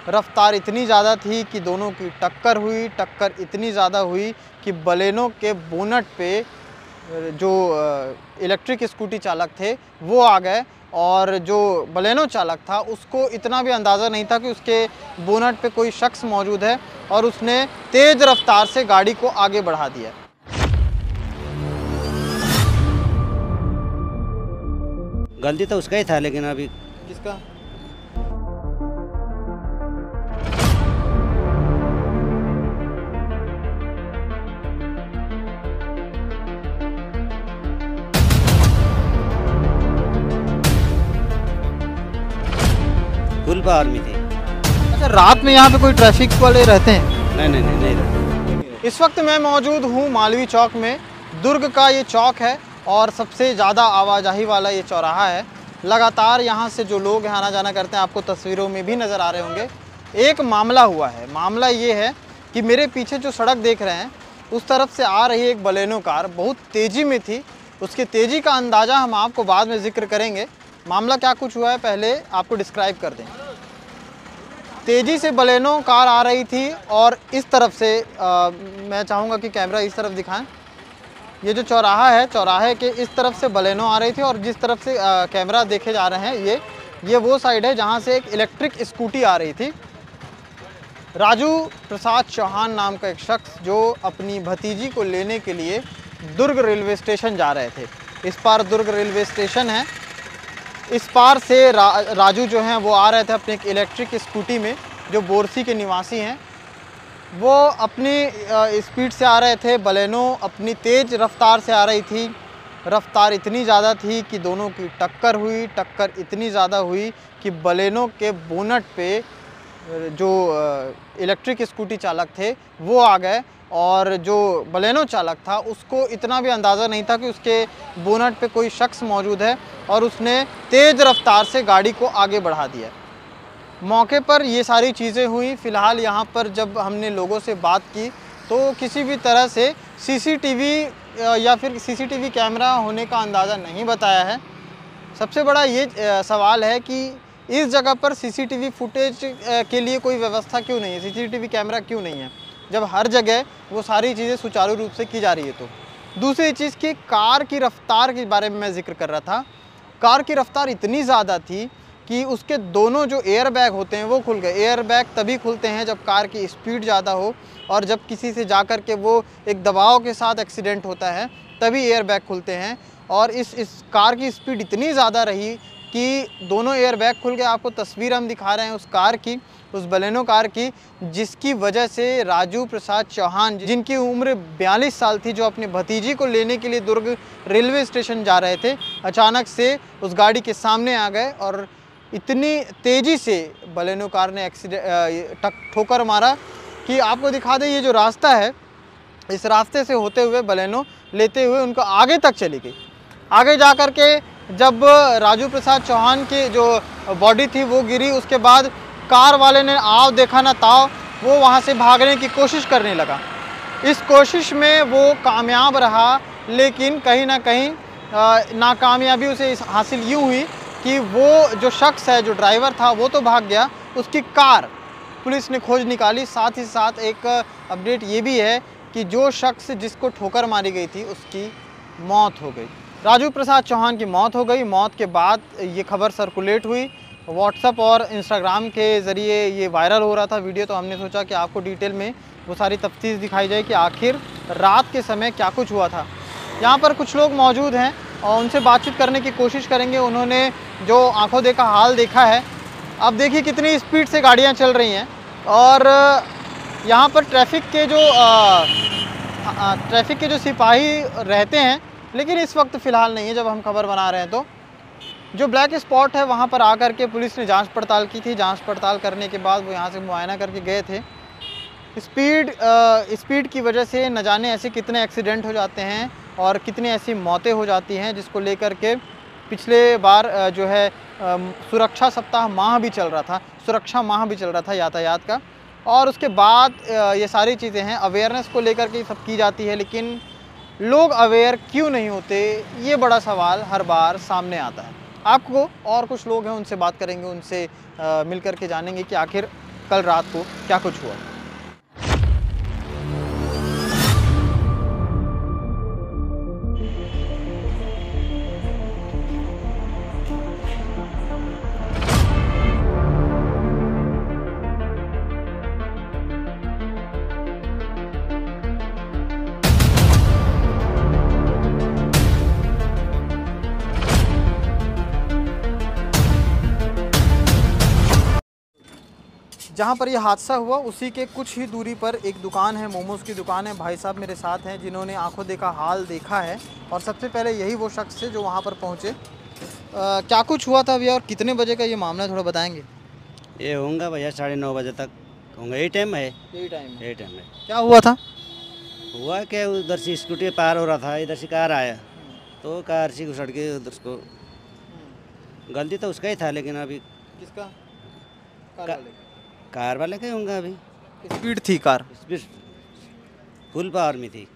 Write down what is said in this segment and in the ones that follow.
रफ्तार इतनी ज़्यादा थी कि दोनों की टक्कर इतनी ज़्यादा हुई कि बलेनो के बोनट पे जो इलेक्ट्रिक स्कूटी चालक थे वो आ गए, और जो बलेनो चालक था उसको इतना भी अंदाज़ा नहीं था कि उसके बोनट पे कोई शख्स मौजूद है, और उसने तेज़ रफ्तार से गाड़ी को आगे बढ़ा दिया। गलती तो उसका ही था, लेकिन अभी किसका? फुल पावर में थे। अच्छा, रात में यहाँ पे कोई ट्रैफिक वाले रहते हैं? नहीं रहते। इस वक्त मैं मौजूद हूँ मालवीय चौक में। दुर्ग का ये चौक है और सबसे ज़्यादा आवाजाही वाला ये चौराहा है। लगातार यहाँ से जो लोग आना जाना करते हैं, आपको तस्वीरों में भी नज़र आ रहे होंगे। एक मामला हुआ है। मामला ये है कि मेरे पीछे जो सड़क देख रहे हैं, उस तरफ से आ रही एक बलेनो कार बहुत तेज़ी में थी। उसकी तेज़ी का अंदाज़ा हम आपको बाद में ज़िक्र करेंगे। मामला क्या कुछ हुआ है पहले आपको डिस्क्राइब कर दें। तेज़ी से बलेनो कार आ रही थी और इस तरफ से मैं चाहूँगा कि कैमरा इस तरफ दिखाएं। ये जो चौराहा है, चौराहे के इस तरफ से बलेनो आ रही थी, और जिस तरफ से कैमरा देखे जा रहे हैं ये वो साइड है जहाँ से एक इलेक्ट्रिक स्कूटी आ रही थी। राजू प्रसाद चौहान नाम का एक शख्स जो अपनी भतीजी को लेने के लिए दुर्ग रेलवे स्टेशन जा रहे थे। इस पार दुर्ग रेलवे स्टेशन है, इस पार से राजू जो हैं वो आ रहे थे अपने एक इलेक्ट्रिक स्कूटी में, जो बोरसी के निवासी हैं। वो अपनी स्पीड से आ रहे थे। बलेनो अपनी तेज़ रफ्तार से आ रही थी। रफ्तार इतनी ज़्यादा थी कि दोनों की टक्कर इतनी ज़्यादा हुई कि बलेनो के बोनट पे जो इलेक्ट्रिक स्कूटी चालक थे वो आ गए, और जो बलेनो चालक था उसको इतना भी अंदाज़ा नहीं था कि उसके बोनट पे कोई शख्स मौजूद है, और उसने तेज़ रफ्तार से गाड़ी को आगे बढ़ा दिया। मौके पर ये सारी चीज़ें हुई। फ़िलहाल यहाँ पर जब हमने लोगों से बात की तो किसी भी तरह से सीसीटीवी या फिर सीसीटीवी कैमरा होने का अंदाज़ा नहीं बताया है। सबसे बड़ा ये सवाल है कि इस जगह पर सीसीटीवी फुटेज के लिए कोई व्यवस्था क्यों नहीं है, सीसीटीवी कैमरा क्यों नहीं है, जब हर जगह वो सारी चीज़ें सुचारू रूप से की जा रही है। तो दूसरी चीज़ की कार की रफ़्तार के बारे में मैं ज़िक्र कर रहा था। कार की रफ़्तार इतनी ज़्यादा थी कि उसके दोनों जो एयर बैग होते हैं वो खुल गए। एयर बैग तभी खुलते हैं जब कार की स्पीड ज़्यादा हो, और जब किसी से जा कर के वो एक दबाव के साथ एक्सीडेंट होता है तभी एयर बैग खुलते हैं। और इस कार की स्पीड इतनी ज़्यादा रही कि दोनों एयर बैग खुल गए। आपको तस्वीर हम दिखा रहे हैं उस कार की, उस बलेनो कार की, जिसकी वजह से राजू प्रसाद चौहान, जिनकी उम्र 42 साल थी, जो अपनी भतीजी को लेने के लिए दुर्ग रेलवे स्टेशन जा रहे थे, अचानक से उस गाड़ी के सामने आ गए और इतनी तेज़ी से बलेनो कार ने ठोकर मारा कि आपको दिखा दें, ये जो रास्ता है, इस रास्ते से होते हुए बलेनो लेते हुए उनको आगे तक चली गई। आगे जा कर के जब राजू प्रसाद चौहान की जो बॉडी थी वो गिरी, उसके बाद कार वाले ने आव देखा ना ताव, वो वहाँ से भागने की कोशिश करने लगा। इस कोशिश में वो कामयाब रहा, लेकिन कहीं ना कहीं नाकामयाबी उसे हासिल यूँ हुई कि वो जो शख्स है, जो ड्राइवर था, वो तो भाग गया, उसकी कार पुलिस ने खोज निकाली। साथ ही साथ एक अपडेट ये भी है कि जो शख्स जिसको ठोकर मारी गई थी उसकी मौत हो गई। राजू प्रसाद चौहान की मौत हो गई। मौत के बाद ये खबर सर्कुलेट हुई, व्हाट्सएप और इंस्टाग्राम के ज़रिए ये वायरल हो रहा था वीडियो। तो हमने सोचा कि आपको डिटेल में वो सारी तफ्तीश दिखाई जाए कि आखिर रात के समय क्या कुछ हुआ था। यहाँ पर कुछ लोग मौजूद हैं और उनसे बातचीत करने की कोशिश करेंगे। उन्होंने जो आंखों देखा हाल देखा है। अब देखिए कितनी स्पीड से गाड़ियाँ चल रही हैं, और यहाँ पर ट्रैफिक के जो सिपाही रहते हैं, लेकिन इस वक्त फ़िलहाल नहीं है जब हम खबर बना रहे हैं। तो जो ब्लैक स्पॉट है वहाँ पर आकर के पुलिस ने जांच पड़ताल की थी। जांच पड़ताल करने के बाद वो यहाँ से मुआयना करके गए थे। स्पीड की वजह से न जाने ऐसे कितने एक्सीडेंट हो जाते हैं और कितनी ऐसी मौतें हो जाती हैं, जिसको लेकर के पिछले बार जो है सुरक्षा सप्ताह माह भी चल रहा था, सुरक्षा माह भी चल रहा था यातायात का। और उसके बाद ये सारी चीज़ें हैं, अवेयरनेस को लेकर के सब की जाती है, लेकिन लोग अवेयर क्यों नहीं होते, ये बड़ा सवाल हर बार सामने आता है। आपको और कुछ लोग हैं, उनसे बात करेंगे, उनसे मिल कर के जानेंगे कि आखिर कल रात को क्या कुछ हुआ। जहाँ पर यह हादसा हुआ उसी के कुछ ही दूरी पर एक दुकान है, मोमोज़ की दुकान है। भाई साहब मेरे साथ हैं जिन्होंने आंखों देखा हाल देखा है और सबसे पहले यही वो शख्स थे जो वहाँ पर पहुँचे। क्या कुछ हुआ था भैया और कितने बजे का ये मामला है, थोड़ा बताएंगे। ये होगा भैया 9:30 बजे तक होगा, यही टाइम है। यही टाइम है। यही टाइम है। क्या हुआ था? हुआ क्या, उधर से स्कूटी पार हो रहा था, इधर से कार आया तो कार से घुसड़ के उधर उसको, गलती तो उसका ही था लेकिन अभी किसका? कार वाले का ही होगा। अभी स्पीड थी कार, स्पीड फुल पावर में थी।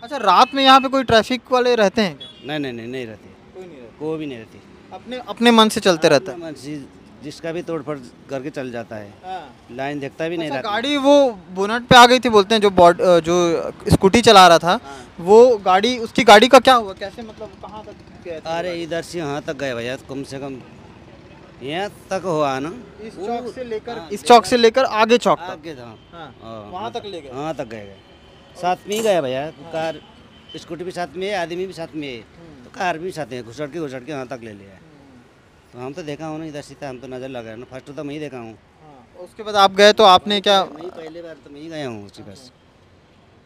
अच्छा रात में यहाँ पे कोई ट्रैफिक वाले रहते हैं क्या? नहीं रहती, कोई नहीं रहता, कोई भी नहीं रहती। अपने अपने मन से चलते रहता है। मन से जिसका भी तोड़ फोड़ करके चल जाता है, हाँ। लाइन देखता भी नहीं अच्छा, रहता। गाड़ी वो बोनट पे आ गई थी बोलते हैं, जो स्कूटी चला रहा था। हाँ। वो गाड़ी, उसकी गाड़ी का क्या हुआ, कैसे मतलब कहाँ तक गया था? अरे इधर से यहाँ तक गए भैया, कम से कम यहाँ तक हुआ ना। इस चौक से लेकर हाँ, इस चौक से लेकर आगे चौक तक। आगे था, वहाँ तक ले गए। वहाँ तक गए। साथ में ही गया भैया, कार स्कूटी भी साथ में है, आदमी भी साथ में है, तो कार भी साथ में घुसड़ के वहाँ तक ले लिया। तो हम तो देखा हूँ ना इधर से, हम तो नज़र लगाया ना, फर्स्ट तो मैं ही देखा हूँ। उसके बाद आप गए तो आपने क्या? मैं ही पहली बार तो मैं ही गया हूँ उसके पास।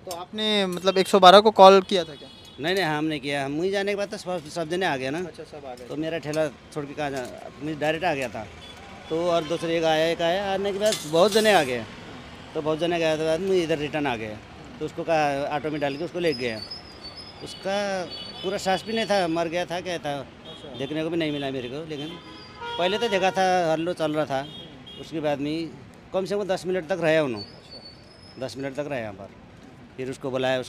तो आपने मतलब 112 को कॉल किया था क्या? नहीं हमने किया, हम ही जाने के बाद तो सब जने आ गया ना। अच्छा, सब आ गए। तो मेरा ठेला छोड़ के कहाँ जा, मैं डायरेक्ट आ गया था। तो और दूसरे एक आया, आने के बाद बहुत जने आ गए। तो बहुत जने गए तो बाद मैं इधर रिटर्न आ गया। तो उसको कहा ऑटो में डाल के उसको ले गया। उसका पूरा सांस भी नहीं था, मर गया था क्या था, देखने को भी नहीं मिला मेरे को। लेकिन पहले तो देखा था, हल्लो चल रहा था। उसके बाद में कम से कम 10 मिनट तक रहा उन्होंने, 10 मिनट तक रहा यहाँ पर। फिर उसको बुलाया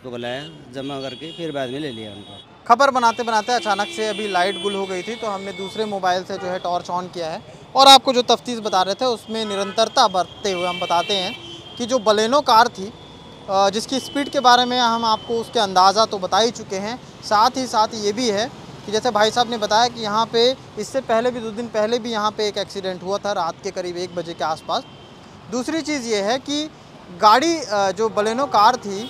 जमा करके, फिर बाद में ले लिया उनको। खबर बनाते बनाते अचानक से अभी लाइट गुल हो गई थी, तो हमने दूसरे मोबाइल से जो है टॉर्च ऑन किया है और आपको जो तफ्तीश बता रहे थे उसमें निरंतरता बरतते हुए हम बताते हैं कि जो बलेनो कार थी, जिसकी स्पीड के बारे में हम आपको उसके अंदाज़ा तो बता ही चुके हैं। साथ ही साथ ये भी है कि जैसे भाई साहब ने बताया कि यहाँ पे इससे पहले भी 2 दिन पहले भी यहाँ पे एक एक्सीडेंट हुआ था रात के करीब 1 बजे के आसपास। दूसरी चीज़ ये है कि गाड़ी जो बलेनो कार थी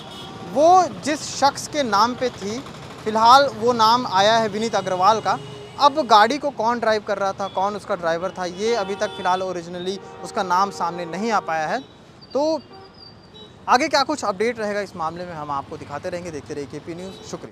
वो जिस शख्स के नाम पे थी, फ़िलहाल वो नाम आया है विनीत अग्रवाल का। अब गाड़ी को कौन ड्राइव कर रहा था, कौन उसका ड्राइवर था, ये अभी तक फ़िलहाल ओरिजिनली उसका नाम सामने नहीं आ पाया है। तो आगे क्या कुछ अपडेट रहेगा इस मामले में हम आपको दिखाते रहेंगे। देखते रहिए KP न्यूज़। शुक्रिया।